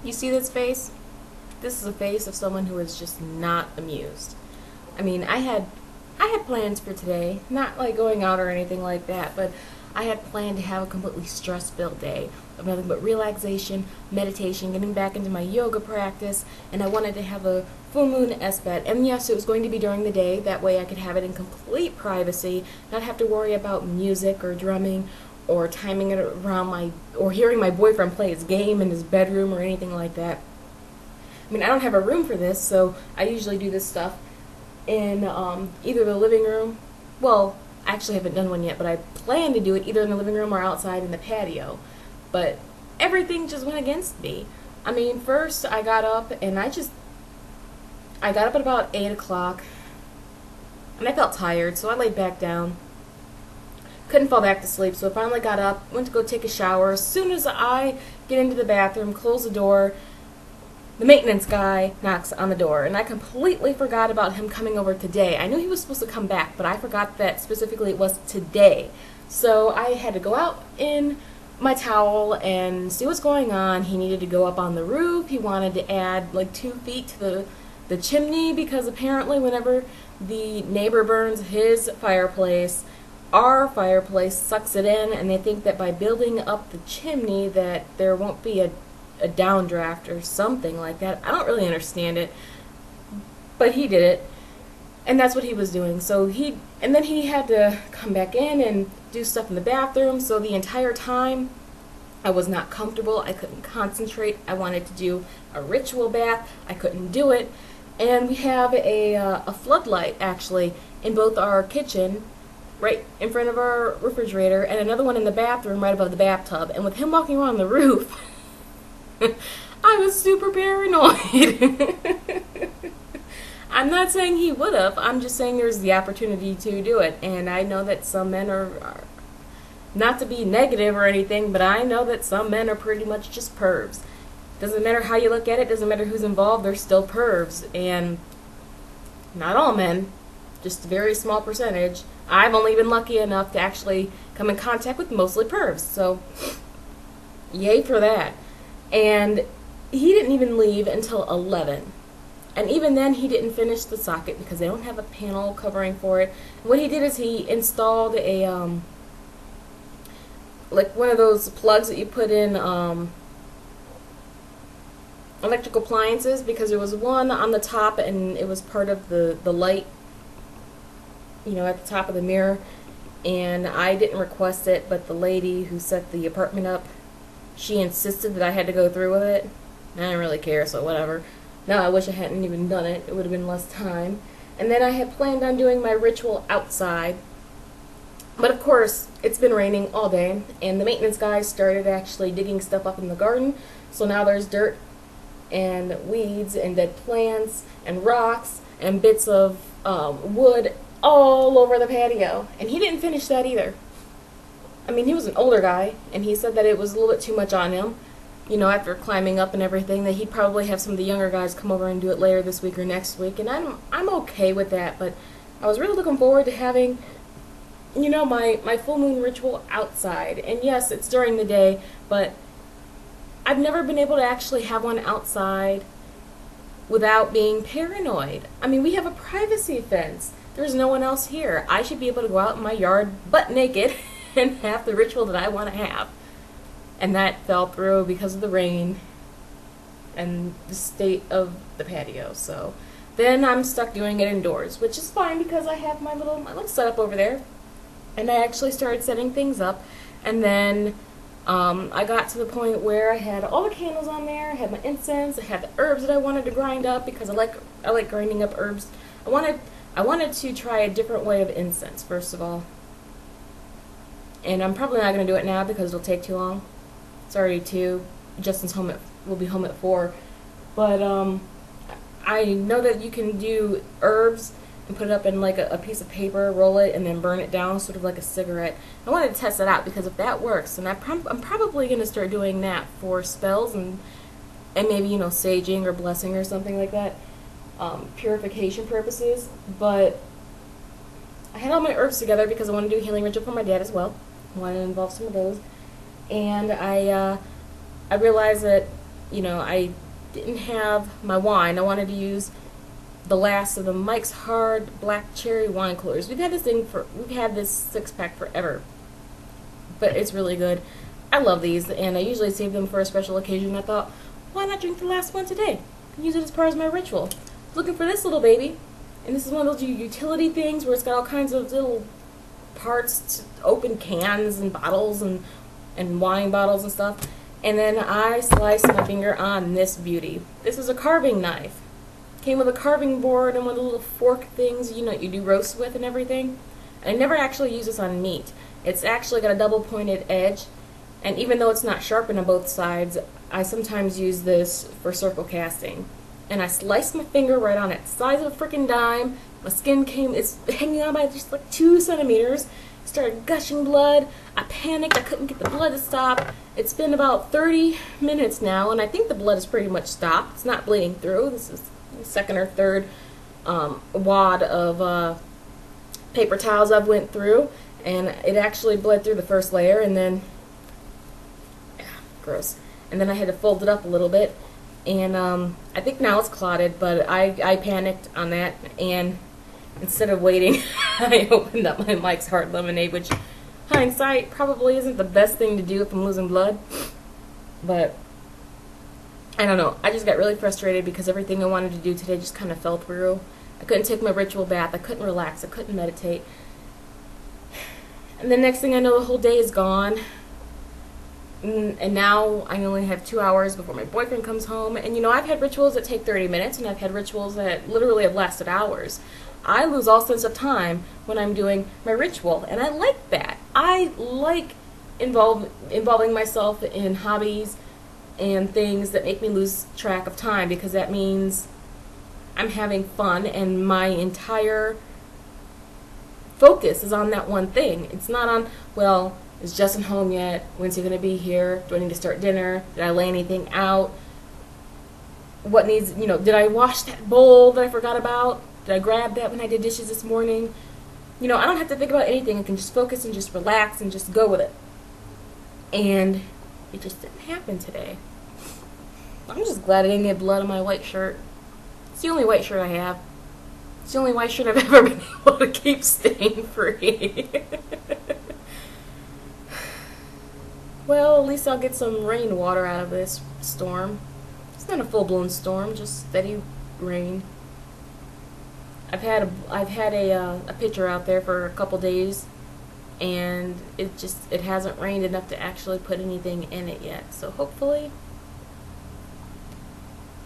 You see this face? This is a face of someone who is just not amused. I mean, I had plans for today, not like going out or anything like that, but I had planned to have a completely stress-filled day of nothing but relaxation, meditation, getting back into my yoga practice, and I wanted to have a full moon Esbat. And yes, it was going to be during the day, that way I could have it in complete privacy, not have to worry about music or drumming or timing it around or hearing my boyfriend play his game in his bedroom or anything like that. I mean, I don't have a room for this, so I usually do this stuff in either the living room. Well, I actually haven't done one yet, but I plan to do it either in the living room or outside in the patio. But everything just went against me. I mean, first I got up and I got up at about 8 o'clock and I felt tired, so I laid back down. Couldn't fall back to sleep, so I finally got up, went to go take a shower. As soon as I get into the bathroom, close the door, the maintenance guy knocks on the door, and I completely forgot about him coming over today. I knew he was supposed to come back, but I forgot that specifically it was today. So I had to go out in my towel and see what's going on. He needed to go up on the roof. He wanted to add like 2 feet to the chimney, because apparently whenever the neighbor burns his fireplace, our fireplace sucks it in, and they think that by building up the chimney that there won't be a downdraft or something like that. I don't really understand it, but he did it, and that's what he was doing. And then he had to come back in and do stuff in the bathroom, so the entire time I was not comfortable. I couldn't concentrate. I wanted to do a ritual bath. I couldn't do it. And we have a floodlight actually in both our kitchen, right in front of our refrigerator, and another one in the bathroom right above the bathtub. And with him walking around the roof, I was super paranoid. I'm not saying he would have. I'm just saying there's the opportunity to do it. And I know that some men are not to be negative or anything, but I know that some men are pretty much just pervs. Doesn't matter how you look at it, doesn't matter who's involved, they're still pervs. And not all men, just a very small percentage. I've only been lucky enough to actually come in contact with mostly pervs, so yay for that. And he didn't even leave until 11. And even then, he didn't finish the socket because they don't have a panel covering for it. What he did is he installed a, like one of those plugs that you put in electrical appliances, because there was one on the top and it was part of the light, you know, at the top of the mirror. And I didn't request it, but the lady who set the apartment up, she insisted that I had to go through with it. I didn't really care, so whatever. Now I wish I hadn't even done it. It would have been less time. And then I had planned on doing my ritual outside. But of course, it's been raining all day, and the maintenance guys started actually digging stuff up in the garden. So now there's dirt and weeds and dead plants and rocks and bits of wood all over the patio. And he didn't finish that either. I mean, he was an older guy, and he said that it was a little bit too much on him, you know, after climbing up and everything, that he'd probably have some of the younger guys come over and do it later this week or next week. And I'm okay with that, but I was really looking forward to having, you know, my full moon ritual outside. And yes, it's during the day, but I've never been able to actually have one outside without being paranoid. I mean, we have a privacy fence. There's no one else here. I should be able to go out in my yard butt naked and have the ritual that I want to have. And that fell through because of the rain and the state of the patio. So then I'm stuck doing it indoors, which is fine because I have my little setup over there. And I actually started setting things up, and then I got to the point where I had all the candles on there. I had my incense. I had the herbs that I wanted to grind up because I like grinding up herbs. I wanted to try a different way of incense, first of all. And I'm probably not going to do it now because it'll take too long. It's already 2. Justin's will be home at 4. But I know that you can do herbs and put it up in like a piece of paper, roll it, and then burn it down, sort of like a cigarette. I wanted to test it out because if that works, and I'm probably going to start doing that for spells and maybe, you know, saging or blessing or something like that, purification purposes. But I had all my herbs together because I want to do a healing ritual for my dad as well. I wanted to involve some of those. And I realized that I didn't have my wine. I wanted to use the last of the Mike's Hard Black Cherry wine coolers. We've had this 6-pack forever, but it's really good. I love these, and I usually save them for a special occasion. I thought, why not drink the last one today? Use it as part of my ritual. Looking for this little baby, and this is one of those utility things where it's got all kinds of little parts to open cans and bottles and wine bottles and stuff. And then I sliced my finger on this beauty. This is a carving knife. Came with a carving board and one of the little fork things, you do roast with and everything. I never actually use this on meat. It's actually got a double pointed edge, and even though it's not sharpened on both sides, I sometimes use this for circle casting. And I sliced my finger right on it, size of a freaking dime. My skin it's hanging on by just like 2 centimeters. Started gushing blood. I panicked. I couldn't get the blood to stop. It's been about 30 minutes now, and I think the blood is pretty much stopped. It's not bleeding through. This is the second or third wad of paper towels I've went through, and it actually bled through the first layer, and then gross. And then I had to fold it up a little bit, and I think now it's clotted, but I panicked on that, and instead of waiting, I opened up my Mike's Hard Lemonade, which, hindsight, probably isn't the best thing to do if I'm losing blood. But, I don't know. I just got really frustrated because everything I wanted to do today just kind of fell through. I couldn't take my ritual bath. I couldn't relax. I couldn't meditate. And the next thing I know, the whole day is gone. And now I only have 2 hours before my boyfriend comes home. And I've had rituals that take 30 minutes, and I've had rituals that literally have lasted hours. I lose all sense of time when I'm doing my ritual, and I like that. I like involving myself in hobbies and things that make me lose track of time, because that means I'm having fun and my entire focus is on that one thing. It's not on, well, is Justin home yet? When's he going to be here? Do I need to start dinner? Did I lay anything out? What needs, did I wash that bowl that I forgot about? Did I grab that when I did dishes this morning? I don't have to think about anything. I can just focus and just relax and just go with it. And it just didn't happen today. I'm just glad I didn't get blood on my white shirt. It's the only white shirt I have. It's the only white shirt I've ever been able to keep stain free. Well, at least I'll get some rainwater out of this storm. It's not a full-blown storm, just steady rain. I've had a pitcher out there for a couple days, and it hasn't rained enough to actually put anything in it yet. So hopefully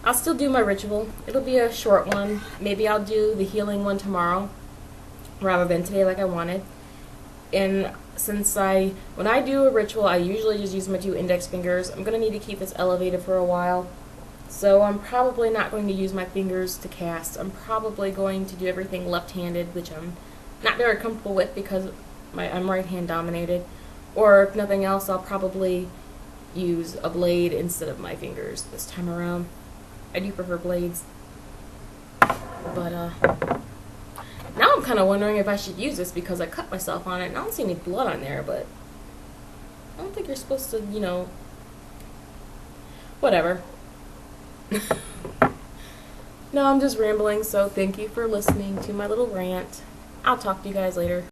I'll still do my ritual. It'll be a short one. Maybe I'll do the healing one tomorrow rather than today like I wanted. And since when I do a ritual, I usually just use my 2 index fingers. I'm going to need to keep this elevated for a while. So I'm probably not going to use my fingers to cast. I'm probably going to do everything left-handed, which I'm not very comfortable with because I'm right-hand dominated. Or if nothing else, I'll probably use a blade instead of my fingers this time around. I do prefer blades. But now I'm kind of wondering if I should use this because I cut myself on it and I don't see any blood on there, but I don't think you're supposed to, whatever. No, I'm just rambling, so thank you for listening to my little rant. I'll talk to you guys later.